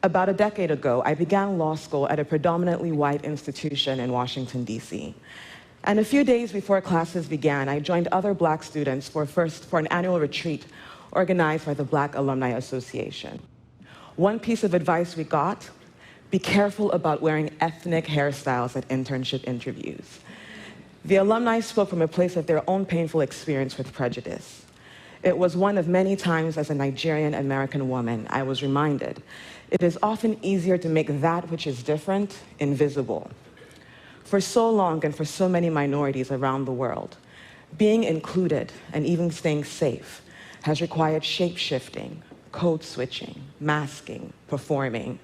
About a decade ago, I began law school at a predominantly white institution in Washington, D.C. And a few days before classes began, I joined other Black students for an annual retreat organized by the Black Alumni Association. One piece of advice we got: be careful about wearing ethnic hairstyles at internship interviews. The alumni spoke from a place of their own painful experience with prejudice. It was one of many times as a Nigerian American woman I was reminded it is often easier to make that which is different invisible. For so long and for so many minorities around the world, being included and even staying safe has required shape-shifting, code switching, masking, performing.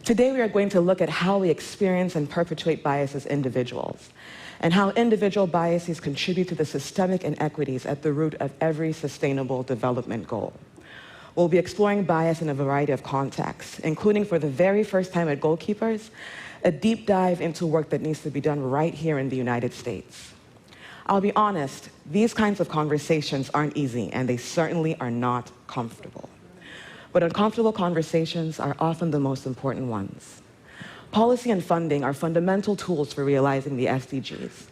Today we are going to look at how we experience and perpetuate bias as individuals, and how individual biases contribute to the systemic inequities at the root of every sustainable development goal. We'll be exploring bias in a variety of contexts, including, for the very first time at Goalkeepers, a deep dive into work that needs to be done right here in the United States. I'll be honest, these kinds of conversations aren't easy, and they certainly are not comfortable. But uncomfortable conversations are often the most important ones. Policy and funding are fundamental tools for realizing the SDGs.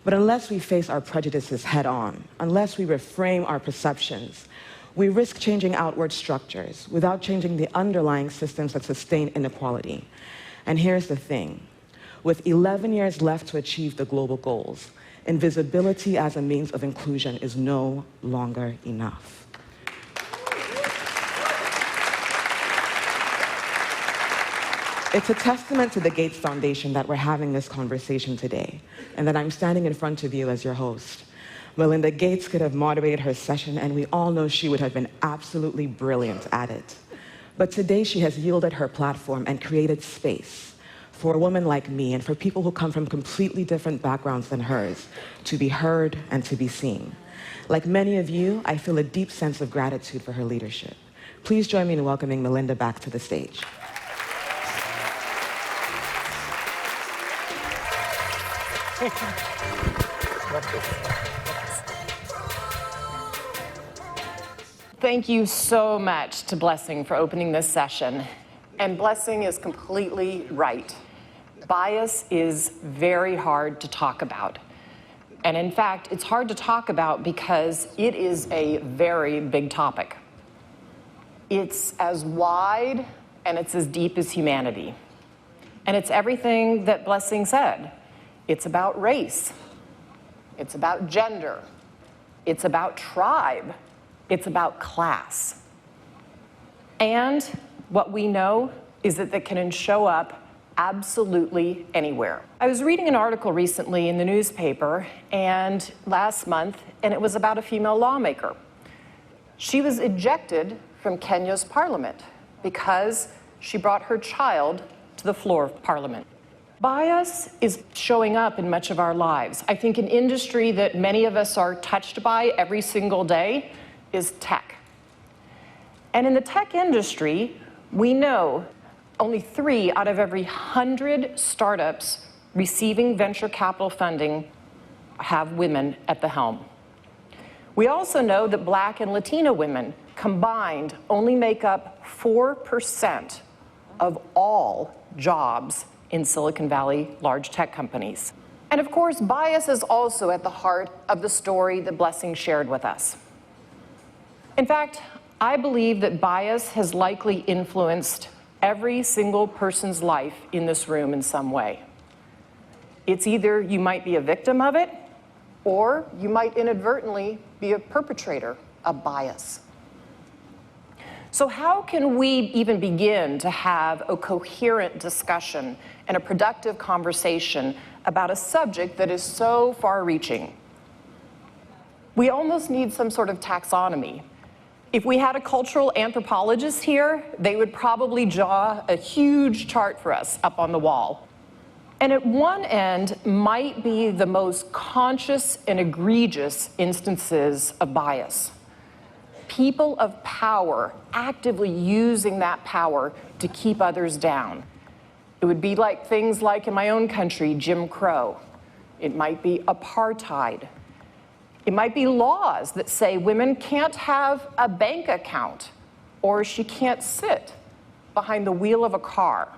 But unless we face our prejudices head-on, unless we reframe our perceptions, we risk changing outward structures without changing the underlying systems that sustain inequality. And here's the thing: with 11 years left to achieve the global goals, invisibility as a means of inclusion is no longer enough. It's a testament to the Gates Foundation that we're having this conversation today, and that I'm standing in front of you as your host. Melinda Gates could have moderated her session, and we all know she would have been absolutely brilliant at it. But today she has yielded her platform and created space for a woman like me and for people who come from completely different backgrounds than hers to be heard and to be seen. Like many of you, I feel a deep sense of gratitude for her leadership. Please join me in welcoming Melinda back to the stage. Thank you so much to Blessing for opening this session. And Blessing is completely right. Bias is very hard to talk about. And in fact, it's hard to talk about because it is a very big topic. It's as wide and it's as deep as humanity. And it's everything that Blessing said. It's about race. It's about gender. It's about tribe. It's about class. And what we know is that it can show up absolutely anywhere. I was reading an article recently in the newspaper and last month, and it was about a female lawmaker. She was ejected from Kenya's parliament because she brought her child to the floor of parliament. Bias is showing up in much of our lives. I think an industry that many of us are touched by every single day is tech. And in the tech industry, we know only 3 out of every 100 startups receiving venture capital funding have women at the helm. We also know that Black and Latino women combined only make up 4% of all jobs in Silicon Valley large tech companies. And of course, bias is also at the heart of the story that Blessing shared with us. In fact, I believe that bias has likely influenced every single person's life in this room in some way. It's either you might be a victim of it, or you might inadvertently be a perpetrator of bias. So how can we even begin to have a coherent discussion and a productive conversation about a subject that is so far-reaching? We almost need some sort of taxonomy. If we had a cultural anthropologist here, they would probably draw a huge chart for us up on the wall. And at one end might be the most conscious and egregious instances of bias. People of power actively using that power to keep others down. It would be like things like in my own country, Jim Crow. It might be apartheid. It might be laws that say women can't have a bank account or she can't sit behind the wheel of a car.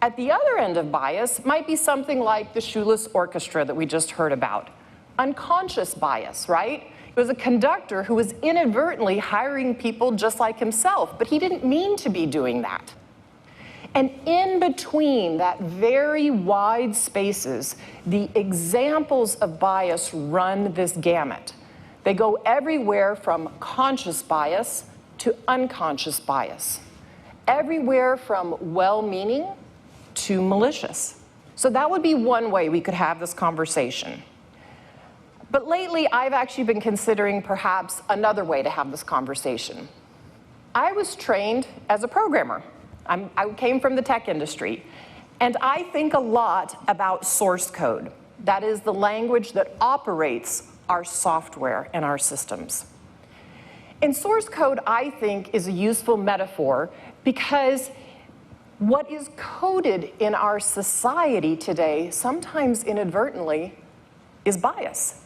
At the other end of bias might be something like the shoeless orchestra that we just heard about. Unconscious bias, right? It was a conductor who was inadvertently hiring people just like himself, but he didn't mean to be doing that. And in between that very wide spaces, the examples of bias run this gamut. They go everywhere from conscious bias to unconscious bias. Everywhere from well-meaning to malicious. So that would be one way we could have this conversation. But lately, I've actually been considering perhaps another way to have this conversation. I was trained as a programmer. I came from the tech industry, and I think a lot about source code. That is the language that operates our software and our systems. And source code, I think, is a useful metaphor because what is coded in our society today, sometimes inadvertently, is bias.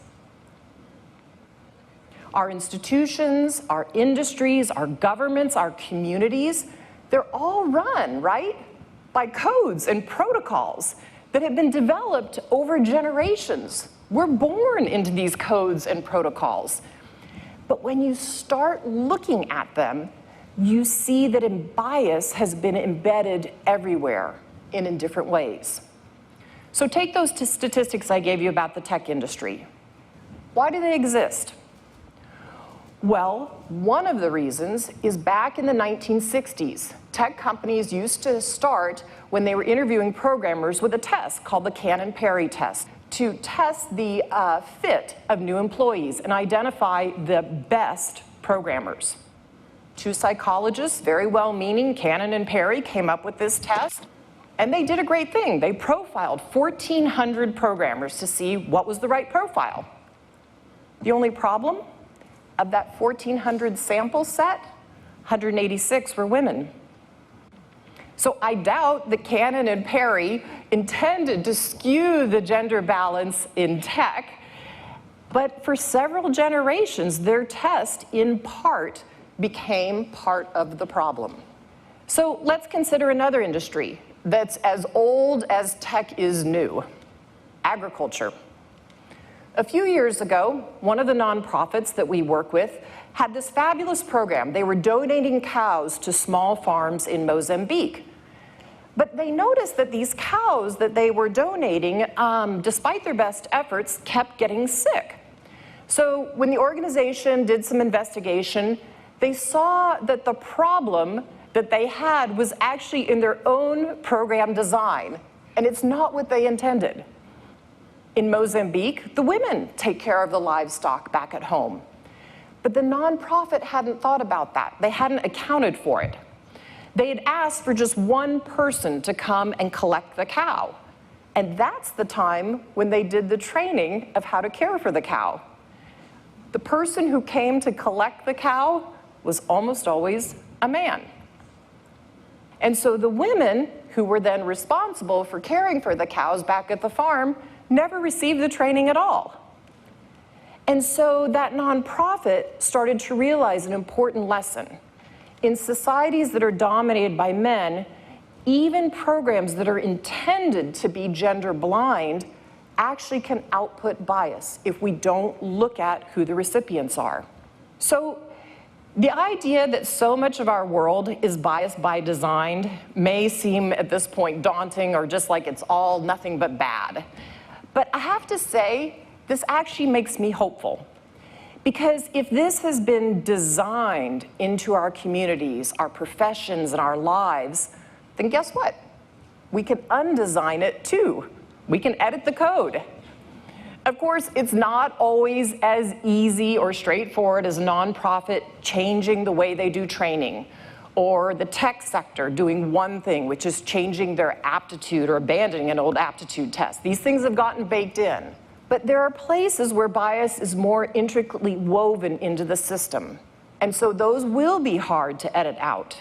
Our institutions, our industries, our governments, our communities, they're all run, right, by codes and protocols that have been developed over generations. We're born into these codes and protocols. But when you start looking at them, you see that bias has been embedded everywhere and in different ways. So take those statistics I gave you about the tech industry. Why do they exist? Well, one of the reasons is back in the 1960s. Tech companies used to start when they were interviewing programmers with a test called the Cannon-Perry test to test the fit of new employees and identify the best programmers. Two psychologists, very well-meaning, Cannon and Perry, came up with this test, and they did a great thing. They profiled 1,400 programmers to see what was the right profile. The only problem? Of that 1,400 sample set, 186 were women. So I doubt that Cannon and Perry intended to skew the gender balance in tech, but for several generations, their test, in part, became part of the problem. So let's consider another industry that's as old as tech is new: agriculture. A few years ago, one of the nonprofits that we work with had this fabulous program. They were donating cows to small farms in Mozambique. But they noticed that these cows that they were donating, despite their best efforts, kept getting sick. So when the organization did some investigation, they saw that the problem that they had was actually in their own program design, and it's not what they intended. In Mozambique, the women take care of the livestock back at home. But the nonprofit hadn't thought about that. They hadn't accounted for it. They had asked for just one person to come and collect the cow. And that's the time when they did the training of how to care for the cow. The person who came to collect the cow was almost always a man. And so the women who were then responsible for caring for the cows back at the farm never received the training at all. And so that nonprofit started to realize an important lesson. In societies that are dominated by men, even programs that are intended to be gender blind actually can output bias if we don't look at who the recipients are. So the idea that so much of our world is biased by design may seem at this point daunting or just like it's all nothing but bad. But I have to say, this actually makes me hopeful. Because if this has been designed into our communities, our professions, and our lives, then guess what? We can undesign it too. We can edit the code. Of course, it's not always as easy or straightforward as a nonprofit changing the way they do training, or the tech sector doing one thing, which is changing their aptitude or abandoning an old aptitude test. These things have gotten baked in. But there are places where bias is more intricately woven into the system. And so those will be hard to edit out.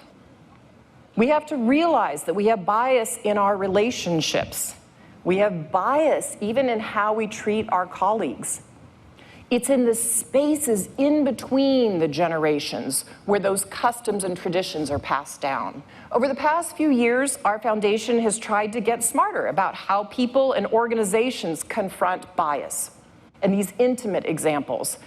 We have to realize that we have bias in our relationships. We have bias even in how we treat our colleagues. It's in the spaces in between the generations where those customs and traditions are passed down. Over the past few years, our foundation has tried to get smarter about how people and organizations confront bias and these intimate examples.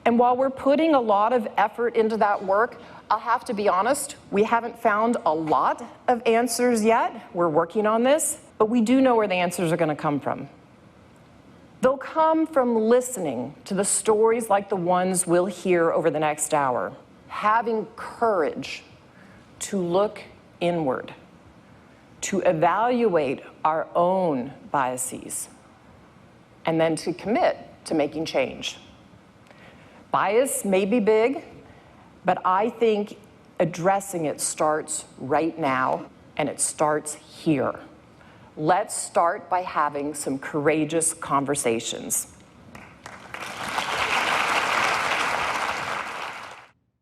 And while we're putting a lot of effort into that work, I'll have to be honest, we haven't found a lot of answers yet. We're working on this, but we do know where the answers are going to come from. They'll come from listening to the stories like the ones we'll hear over the next hour, having courage to look inward, to evaluate our own biases, and then to commit to making change. Bias may be big, but I think addressing it starts right now, and it starts here. Let's start by having some courageous conversations.